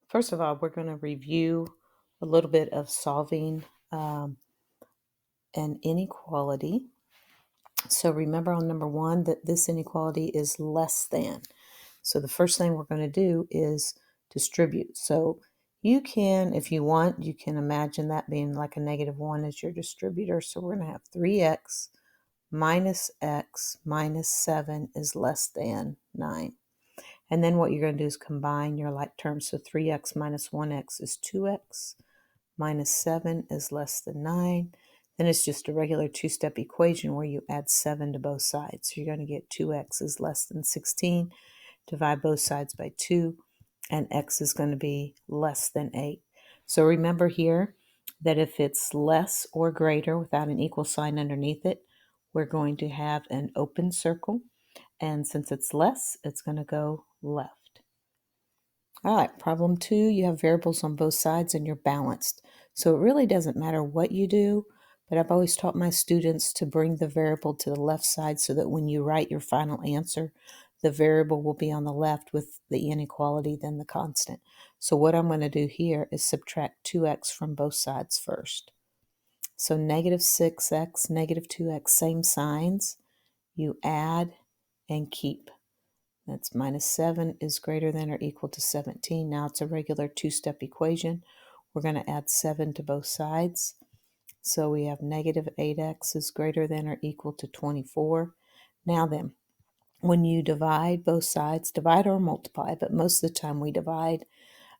First of all, we're going to review a little bit of solving um, an inequality. So remember on number one that this inequality is less than. So the first thing we're going to do is distribute. So you can, if you want, you can imagine that being like a -1 as your distributor. So we're going to have 3x minus x minus 7 is less than 9. And then what you're going to do is combine your like terms. So 3x minus 1x is 2x, minus 7 is less than 9. Then it's just a regular two-step equation where you add 7 to both sides. So you're going to get 2x is less than 16. Divide both sides by 2, and x is going to be less than 8. So remember here that if it's less or greater without an equal sign underneath it, we're going to have an open circle. And since it's less, it's going to go left. All right, problem 2, you have variables on both sides and you're balanced. So it really doesn't matter what you do, but I've always taught my students to bring the variable to the left side so that when you write your final answer, the variable will be on the left with the inequality, then the constant. So what I'm going to do here is subtract 2x from both sides first. So -6x, -2x, same signs. You add and keep. That's -7 is greater than or equal to 17. Now it's a regular two-step equation. We're going to add 7 to both sides. So we have -8x is greater than or equal to 24. Now then, when you divide both sides, divide or multiply, but most of the time we divide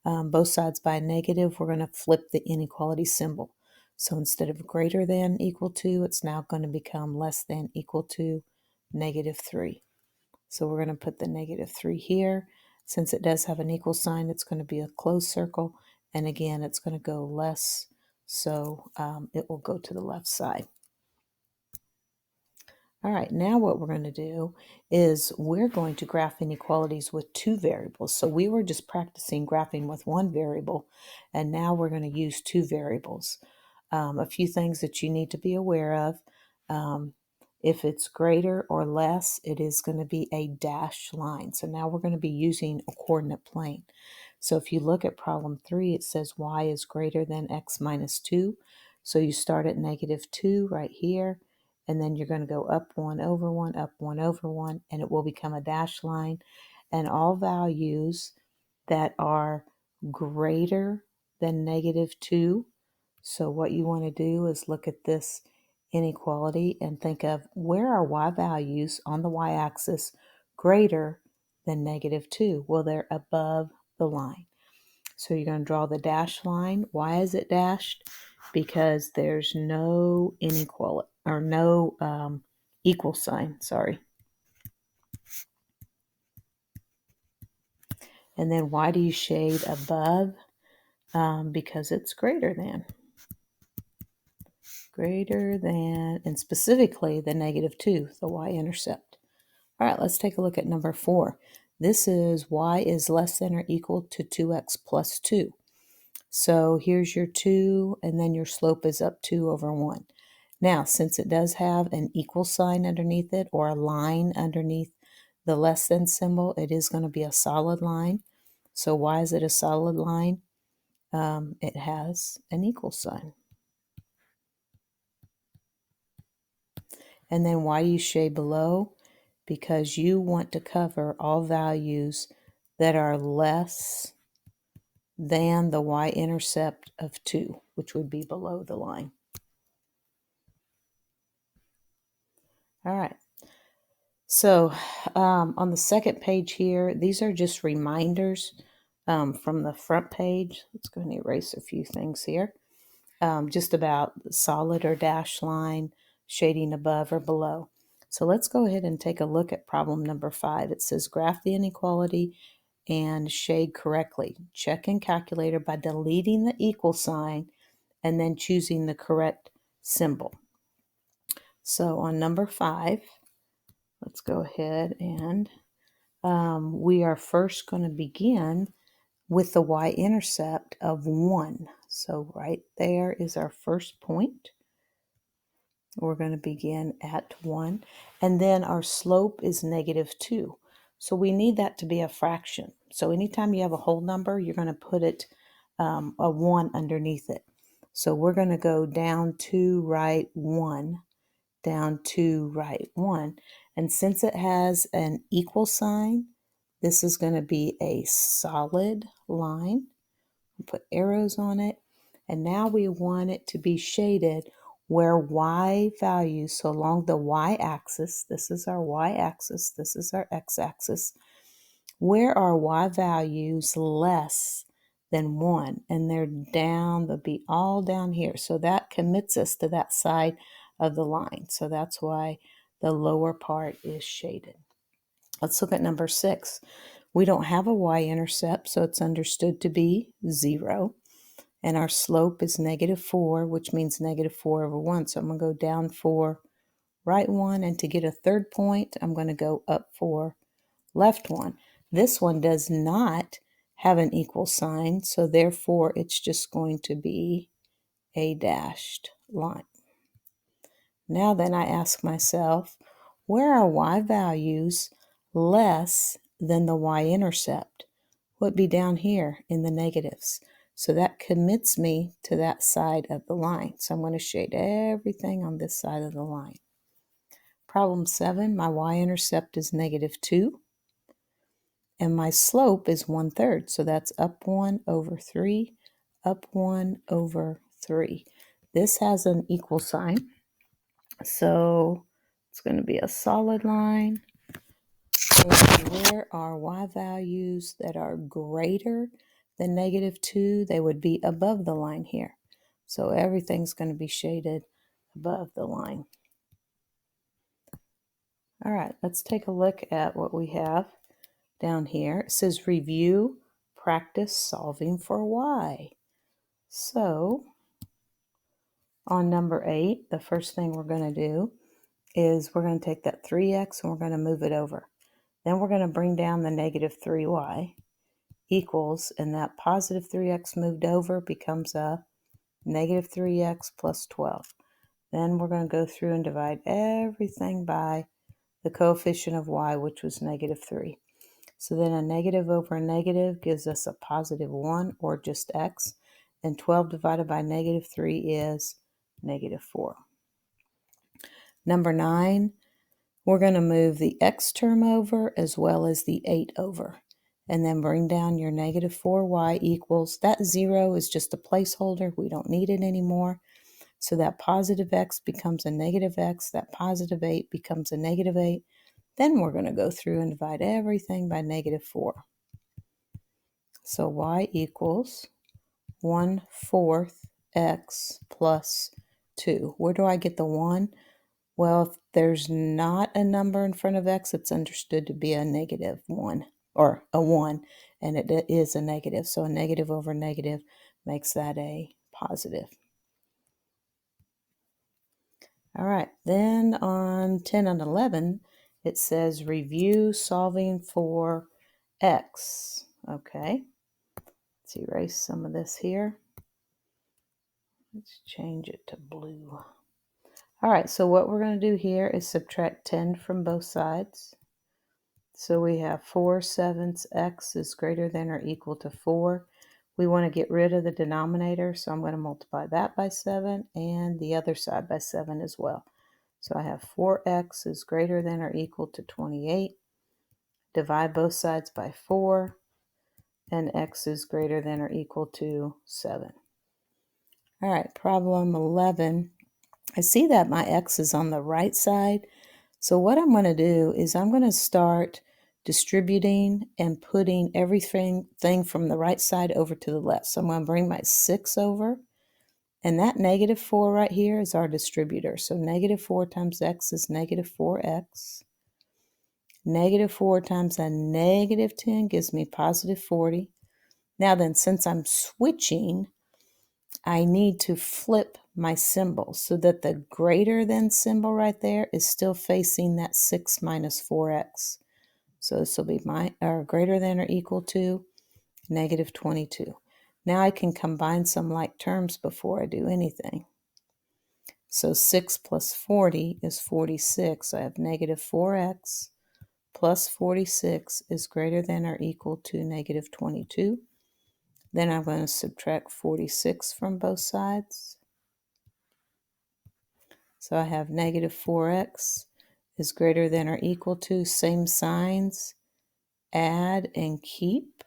both sides by a negative, we're going to flip the inequality symbol. So instead of greater than equal to, it's now going to become less than equal to -3. So we're going to put the -3 here. Since it does have an equal sign, it's going to be a closed circle. And again, it's going to go less. So it will go to the left side. All right, now what we're going to do is we're going to graph inequalities with two variables. So we were just practicing graphing with one variable, and now we're going to use two variables. A few things that you need to be aware of. If it's greater or less, it is going to be a dashed line. So now we're going to be using a coordinate plane. So if you look at problem 3, it says y is greater than x minus 2. So you start at -2 right here, and then you're going to go up 1 over 1, up 1 over 1, and it will become a dashed line. And all values that are greater than -2. So what you want to do is look at this inequality and think of where are y values on the y-axis greater than -2? Well, they're above the line. So you're going to draw the dashed line. Why is it dashed? Because there's no inequality or no equal sign, sorry. And then why do you shade above? Because it's greater than. Greater than, and specifically the -2, the y-intercept. All right, let's take a look at number 4. This is y is less than or equal to 2x plus 2. So here's your 2, and then your slope is up 2 over 1. Now, since it does have an equal sign underneath it or a line underneath the less than symbol, it is going to be a solid line. So why is it a solid line? It has an equal sign. And then why do you shade below? Because you want to cover all values that are less than the y-intercept of 2, which would be below the line. All right. So on the second page here, these are just reminders from the front page. Let's go and erase a few things here. Just about solid or dashed line, shading above or below. So let's go ahead and take a look at problem number 5. It says graph the inequality and shade correctly. Check in calculator by deleting the equal sign and then choosing the correct symbol. So on number 5, let's go ahead and we are first going to begin with the y-intercept of 1. So right there is our first point. We're going to begin at 1. And then our slope is -2. So we need that to be a fraction. So anytime you have a whole number, you're going to put it a 1 underneath it. So we're going to go down to right 1, down to right 1. And since it has an equal sign, this is going to be a solid line. Put arrows on it. And now we want it to be shaded where y values, so along the y-axis, this is our y-axis, this is our x-axis, where are y values less than 1? And they're down, they'll be all down here. So that commits us to that side of the line. So that's why the lower part is shaded. Let's look at number 6. We don't have a y-intercept, so it's understood to be 0. And our slope is -4, which means -4/1. So I'm going to go down 4, right 1, and to get a third point, I'm going to go up 4, left 1. This one does not have an equal sign, so therefore it's just going to be a dashed line. Now then I ask myself, where are y values less than the y-intercept? Would be down here in the negatives. So that commits me to that side of the line. So I'm going to shade everything on this side of the line. Problem 7, my y-intercept is -2. And my slope is 1/3. So that's up 1 over 3, up 1 over 3. This has an equal sign. So it's going to be a solid line. And where are y values that are greater than -2? They would be above the line here. So everything's going to be shaded above the line. All right, let's take a look at what we have down here. It says review, practice solving for y. So on number 8, the first thing we're going to do is we're going to take that 3x and we're going to move it over. Then we're going to bring down the -3y equals, and that positive 3x moved over becomes a -3x plus 12. Then we're going to go through and divide everything by the coefficient of y, which was -3. So then a negative over a negative gives us a +1, or just x, and 12 divided by -3 is -4. Number 9, we're going to move the x term over as well as the 8 over, and then bring down your -4y equals, that 0 is just a placeholder. We don't need it anymore. So that positive x becomes a -x, that positive 8 becomes a -8. Then we're going to go through and divide everything by -4. So y equals 1/4 x plus 2. Where do I get the 1? Well, if there's not a number in front of x, it's understood to be a -1 or a 1, and it is a negative. So a negative over negative makes that a positive. All right, then on 10 and 11, it says review solving for x. Okay, let's erase some of this here. Let's change it to blue. All right, so what we're going to do here is subtract 10 from both sides. So we have 4/7 x is greater than or equal to 4. We want to get rid of the denominator, so I'm going to multiply that by 7 and the other side by 7 as well. So I have 4x is greater than or equal to 28. Divide both sides by 4, and x is greater than or equal to 7. All right, problem 11. I see that my x is on the right side. So what I'm going to do is I'm going to start distributing and putting everything from the right side over to the left. So I'm going to bring my 6 over, and that -4 right here is our distributor. So -4 times x is -4x. -4 times a -10 gives me +40. Now then, since I'm switching, I need to flip my symbol so that the greater than symbol right there is still facing that 6 minus 4x. So this will be greater than or equal to -22. Now I can combine some like terms before I do anything. So 6 plus 40 is 46. I have -4x plus 46 is greater than or equal to negative 22. Then I'm going to subtract 46 from both sides. So I have negative 4x is greater than or equal to, same signs, add and keep.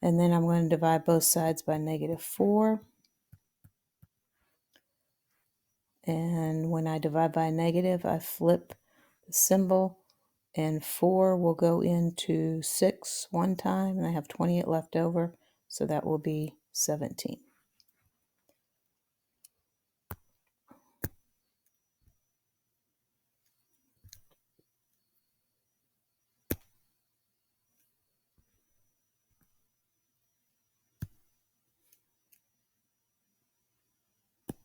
And then I'm going to divide both sides by negative 4. And when I divide by a negative, I flip the symbol, and 4 will go into 6 one time, and I have 28 left over, so that will be 17.